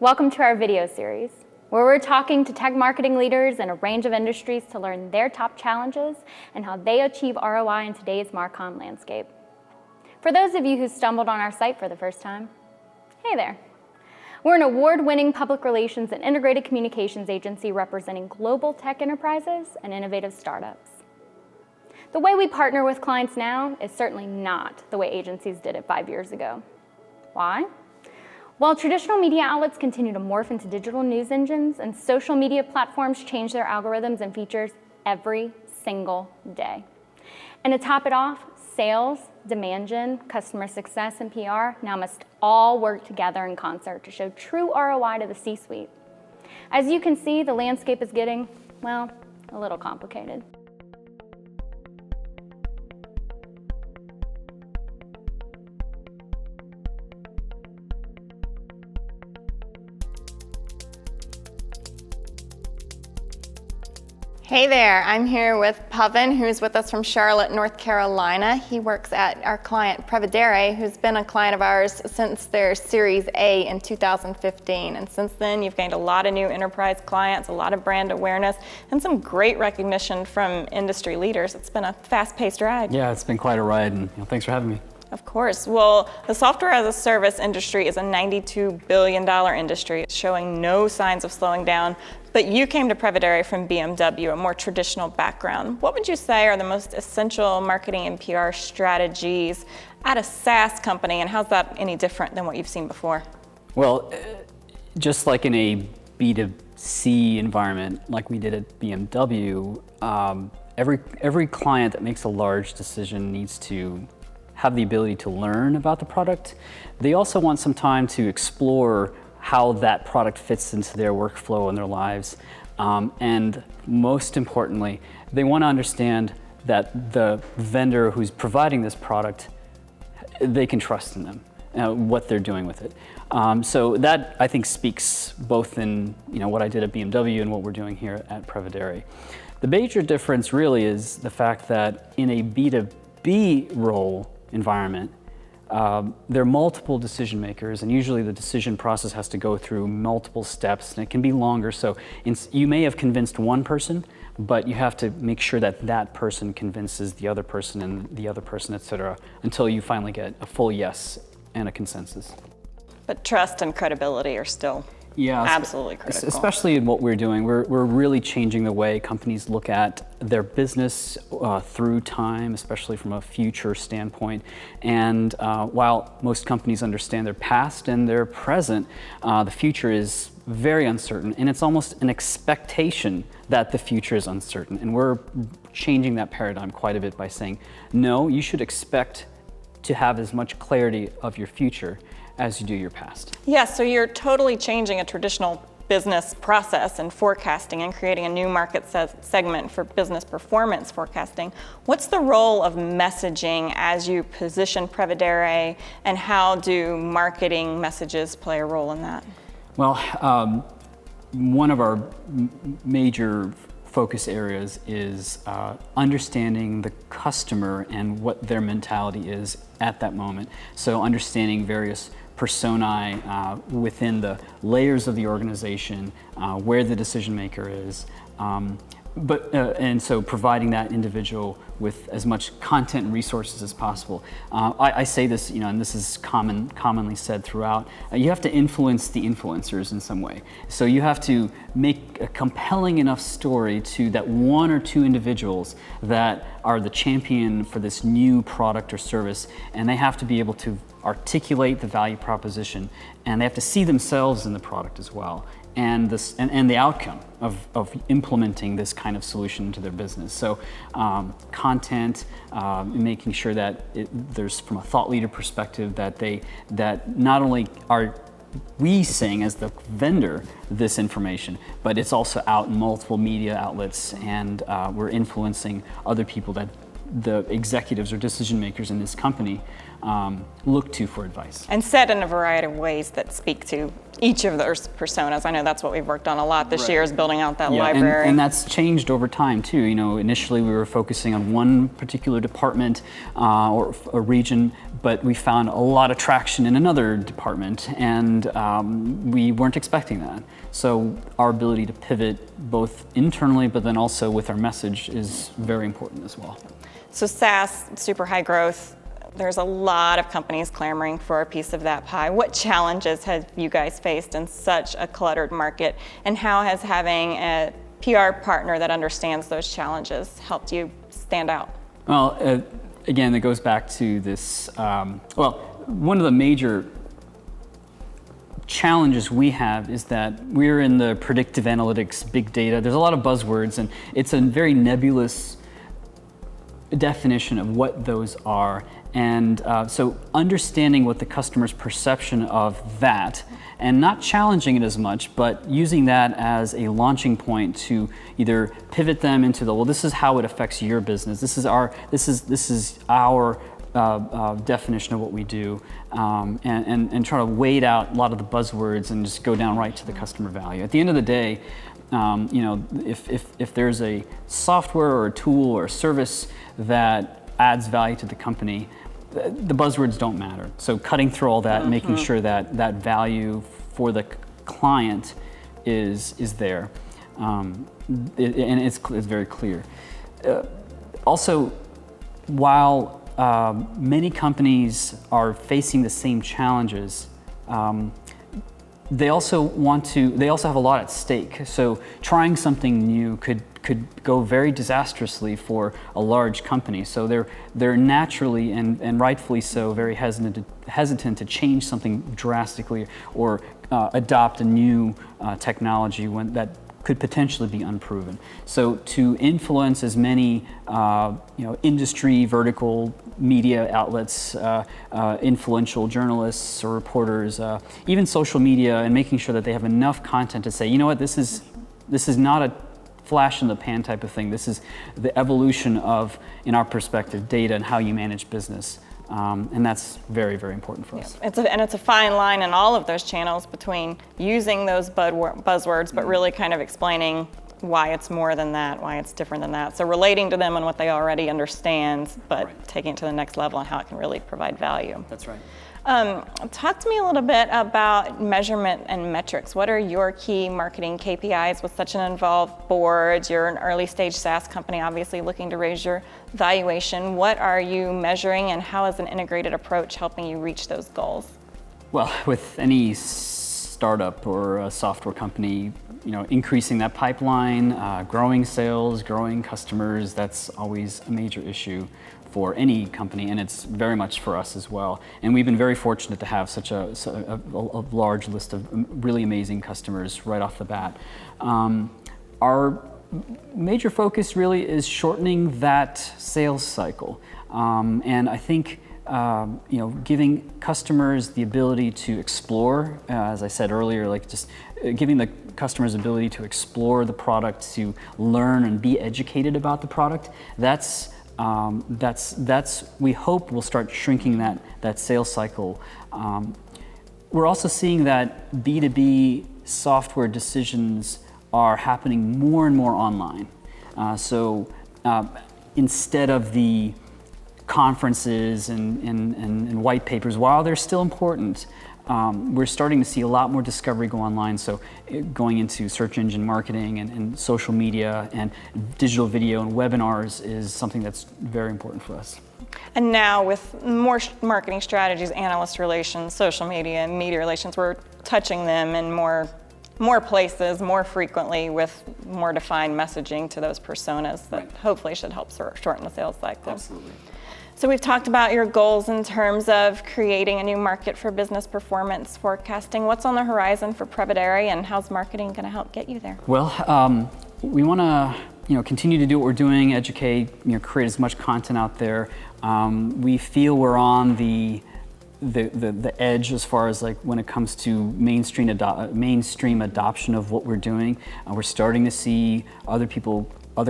Welcome to our video series, where we're talking to tech marketing leaders in a range of industries to learn their top challenges and how they achieve ROI in today's Marcom landscape. For those of you who stumbled on our site for the first time, hey there. We're an award-winning public relations and integrated communications agency representing global tech enterprises and innovative startups. The way we partner with clients now is certainly not the way agencies did it 5 years ago. Why? While traditional media outlets continue to morph into digital news engines and social media platforms change their algorithms and features every single day. And to top it off, sales, demand gen, customer success, and PR now must all work together in concert to show true ROI to the C-suite. As you can see, the landscape is getting, well, a little complicated. Hey there, I'm here with Pawan, who's with us from Charlotte, North Carolina. He works at our client Prevedere, who's been a client of ours since their Series A in 2015. And since then, you've gained a lot of new enterprise clients, a lot of brand awareness, and some great recognition from industry leaders. It's been a fast-paced ride. Yeah, it's been quite a ride, and thanks for having me. Of course. Well, the software as a service industry is a $92 billion industry, showing no signs of slowing down. But you came to Prevedere from BMW, a more traditional background. What would you say are the most essential marketing and PR strategies at a SaaS company, and how's that any different than what you've seen before? Well, just like in a B2C environment, like we did at BMW, every client that makes a large decision needs to have the ability to learn about the product. They also want some time to explore how that product fits into their workflow and their lives. And most importantly, they want to understand that the vendor who's providing this product, they can trust in them, what they're doing with it. So that, I think, speaks both in what I did at BMW and what we're doing here at Prevedere. The major difference really is the fact that in a B2B role environment, there are multiple decision makers, and usually the decision process has to go through multiple steps, and it can be longer. So you may have convinced one person, but you have to make sure that that person convinces the other person and the other person, et cetera, until you finally get a full yes and a consensus. But trust and credibility are still absolutely critical. Especially in what we're doing. We're really changing the way companies look at their business through time, especially from a future standpoint. And while most companies understand their past and their present, the future is very uncertain, and it's almost an expectation that the future is uncertain. And we're changing that paradigm quite a bit by saying, no, you should expect to have as much clarity of your future as you do your past. Yeah, so you're totally changing a traditional business process and forecasting and creating a new market segment for business performance forecasting. What's the role of messaging as you position Prevedere, and how do marketing messages play a role in that? Well, one of our major focus areas is understanding the customer and what their mentality is at that moment. So understanding various personae within the layers of the organization, where the decision maker is, and so providing that individual with as much content and resources as possible. I say this, and this is commonly said throughout, you have to influence the influencers in some way. So you have to make a compelling enough story to that one or two individuals that are the champion for this new product or service, and they have to be able to articulate the value proposition, and they have to see themselves in the product as well, and the outcome of implementing this kind of solution into their business. So content, making sure that there's, from a thought leader perspective, that not only are we saying as the vendor this information, but it's also out in multiple media outlets, and we're influencing other people that the executives or decision makers in this company look to for advice. And said in a variety of ways that speak to each of those personas. I know that's what we've worked on a lot this year, is building out that library. And that's changed over time too. You know, initially we were focusing on one particular department or a region, but we found a lot of traction in another department, and we weren't expecting that. So our ability to pivot both internally, but then also with our message is very important as well. So SaaS, super high growth. There's a lot of companies clamoring for a piece of that pie. What challenges have you guys faced in such a cluttered market, and how has having a PR partner that understands those challenges helped you stand out? Well, again, it goes back to this, one of the major challenges we have is that we're in the predictive analytics, big data. There's a lot of buzzwords, and it's a very nebulous definition of what those are. And so understanding what the customer's perception of that, and not challenging it as much, but using that as a launching point to either pivot them into the, well, this is how it affects your business. This is our definition of what we do, and try to wade out a lot of the buzzwords and just go down right to the customer value. At the end of the day, if there's a software or a tool or a service that adds value to the company, the buzzwords don't matter. So cutting through all that, making sure that that value for the client is there, and it's very clear. Also, while many companies are facing the same challenges, they also have a lot at stake. So trying something new could go very disastrously for a large company. So they're naturally and rightfully so very hesitant to change something drastically or adopt a new technology when that could potentially be unproven. So to influence as many industry vertical media outlets, influential journalists or reporters, even social media, and making sure that they have enough content to say, you know what, this is not a flash in the pan type of thing. This is the evolution of, in our perspective, data and how you manage business. And that's very, very important for us. It's a fine line in all of those channels between using those buzzwords, but really kind of explaining why it's more than that, why it's different than that. So relating to them on what they already understand, but taking it to the next level and how it can really provide value. That's right. Talk to me a little bit about measurement and metrics. What are your key marketing KPIs with such an involved board? You're an early stage SaaS company, obviously looking to raise your valuation. What are you measuring, and how is an integrated approach helping you reach those goals? Well, with any startup or a software company, increasing that pipeline, growing sales, growing customers, that's always a major issue for any company, and it's very much for us as well. And we've been very fortunate to have such a large list of really amazing customers right off the bat. Our major focus really is shortening that sales cycle, and I think giving customers the ability to explore, as I said earlier, like just giving the customers ability to explore the product, to learn and be educated about the product. That's we hope will start shrinking that sales cycle. We're also seeing that B2B software decisions are happening more and more online. So instead of the conferences and white papers, while they're still important, we're starting to see a lot more discovery go online. So going into search engine marketing and social media and digital video and webinars is something that's very important for us. And now with more marketing strategies, analyst relations, social media, and media relations, we're touching them in more places, more frequently, with more defined messaging to those personas that hopefully should help shorten the sales cycle. Absolutely. So we've talked about your goals in terms of creating a new market for business performance forecasting. What's on the horizon for Prevedere, and how's marketing going to help get you there? Well, we want to continue to do what we're doing, educate, create as much content out there. We feel we're on the edge as far as like when it comes to mainstream adoption of what we're doing. We're starting to see other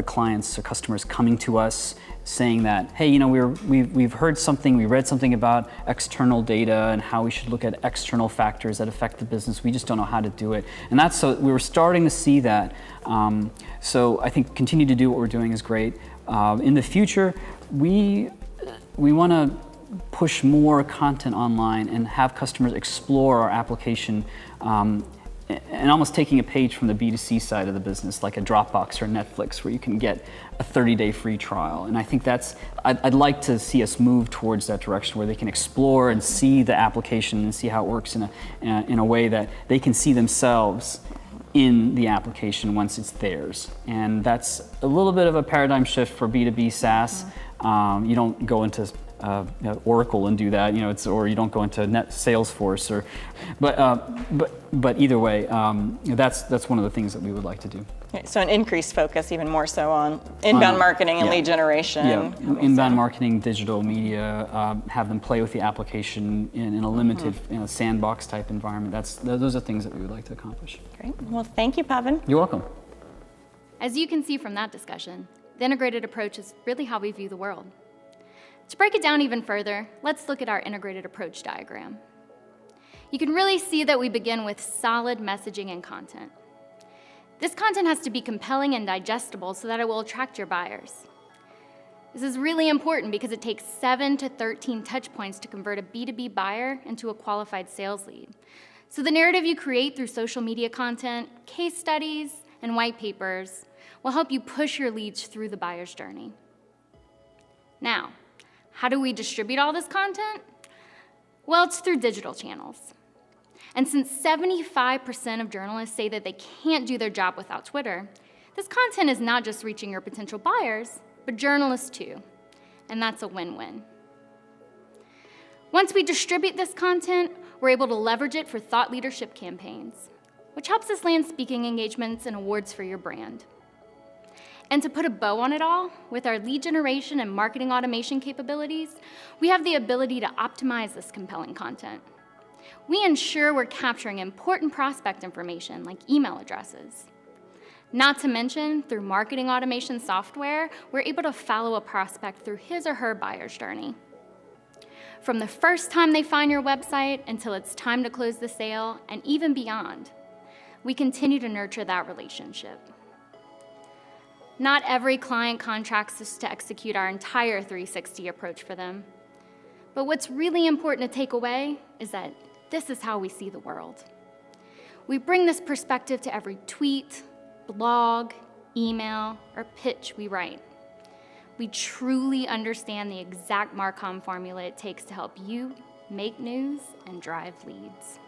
clients or customers coming to us saying that, hey, you know, we've heard something, we read something about external data and how we should look at external factors that affect the business. We just don't know how to do it. And that's, so we were starting to see that. So I think continue to do what we're doing is great. In the future, we want to push more content online and have customers explore our application, and almost taking a page from the B2C side of the business, like a Dropbox or Netflix, where you can get a 30-day free trial. And I think I'd like to see us move towards that direction, where they can explore and see the application and see how it works in a way that they can see themselves in the application once it's theirs. And that's a little bit of a paradigm shift for B2B SaaS. You don't go into Oracle and do that, you know, or you don't go into Salesforce, but either way, that's one of the things that we would like to do. Okay, so an increased focus, even more so on inbound marketing and lead generation. Yeah, inbound marketing, digital media, have them play with the application in a limited, sandbox type environment. Those are things that we would like to accomplish. Great. Well, thank you, Pawan. You're welcome. As you can see from that discussion, the integrated approach is really how we view the world. To break it down even further, let's look at our integrated approach diagram. You can really see that we begin with solid messaging and content. This content has to be compelling and digestible so that it will attract your buyers. This is really important because it takes 7 to 13 touch points to convert a B2B buyer into a qualified sales lead. So the narrative you create through social media content, case studies, and white papers will help you push your leads through the buyer's journey. Now, how do we distribute all this content? Well, it's through digital channels. And since 75% of journalists say that they can't do their job without Twitter, this content is not just reaching your potential buyers, but journalists too. And that's a win-win. Once we distribute this content, we're able to leverage it for thought leadership campaigns, which helps us land speaking engagements and awards for your brand. And to put a bow on it all, with our lead generation and marketing automation capabilities, we have the ability to optimize this compelling content. We ensure we're capturing important prospect information like email addresses. Not to mention, through marketing automation software, we're able to follow a prospect through his or her buyer's journey. From the first time they find your website until it's time to close the sale, and even beyond, we continue to nurture that relationship. Not every client contracts us to execute our entire 360 approach for them. But what's really important to take away is that this is how we see the world. We bring this perspective to every tweet, blog, email, or pitch we write. We truly understand the exact Marcom formula it takes to help you make news and drive leads.